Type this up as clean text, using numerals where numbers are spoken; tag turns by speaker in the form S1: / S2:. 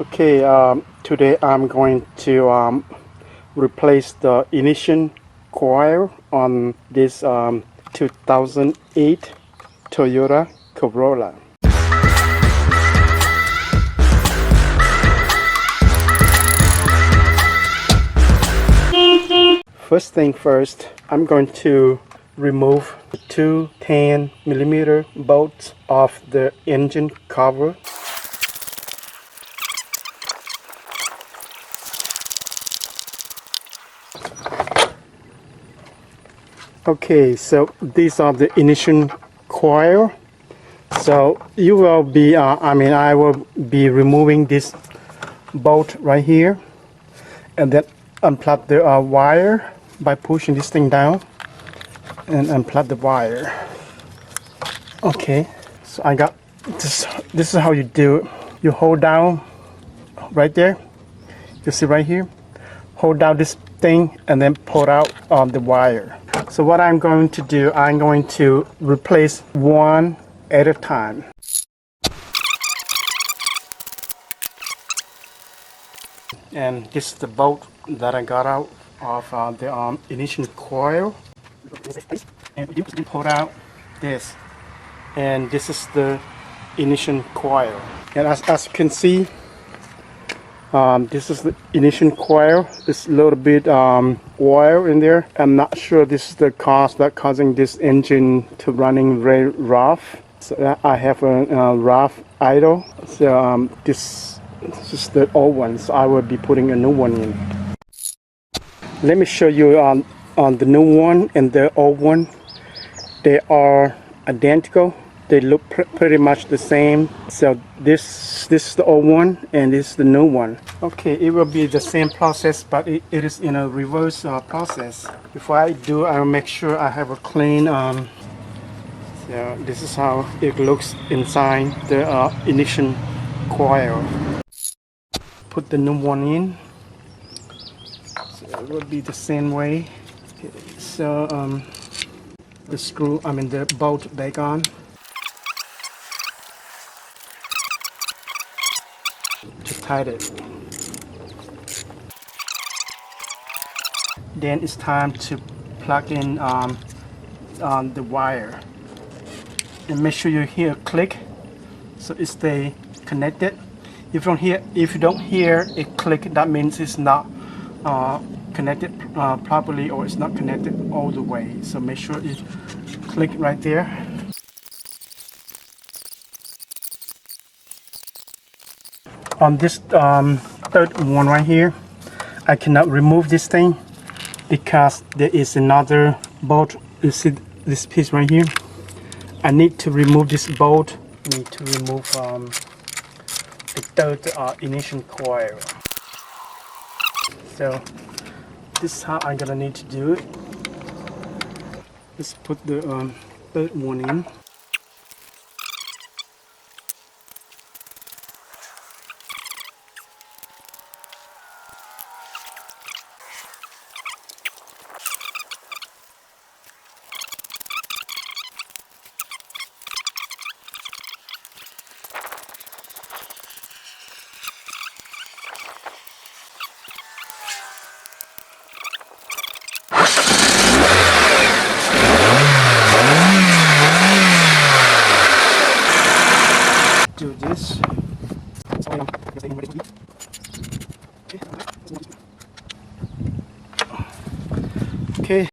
S1: Okay, today I'm going to replace the ignition coil on this 2008 Toyota Corolla. First thing first, I'm going to remove the two 10mm bolts off the engine cover. Okay, so these are the ignition coil. So you will be, I will be removing this bolt right here, and then unplug the wire by pushing this thing down, and unplug the wire. Okay, so I got this. This is how you do it. You hold down right there. You see right here. Hold down this thing and then pull out the wire. So what I'm going to do, I'm going to replace one at a time. And this is the bolt that I got out of the ignition coil. And you can pull out this. And this is the ignition coil. And as you can see, this is the ignition coil. There's a little bit oil in there. I'm not sure this is the cause that causing this engine to running very rough. So I have a rough idle. So this is the old one. So I will be putting a new one in. Let me show you on the new one and the old one. They are identical. They look pretty much the same. So this is the old one and this is the new one. Okay, it will be the same process, but it is in a reverse process. Before I do, I will make sure I have a clean. So this is how it looks inside the ignition coil. Put the new one in. So it will be the same way. Okay, so the bolt back on. To tighten it. Then it's time to plug in the wire, and make sure you hear a click so it stay connected. If you don't hear a click, that means it's not connected properly, or it's not connected all the way. So make sure you click right there. On this third one right here, I cannot remove this thing because there is another bolt. You see this piece right here? I need to remove this bolt. I need to remove the third ignition coil. So this is how I'm gonna need to do it. Let's put the third one in. Do this. Okay.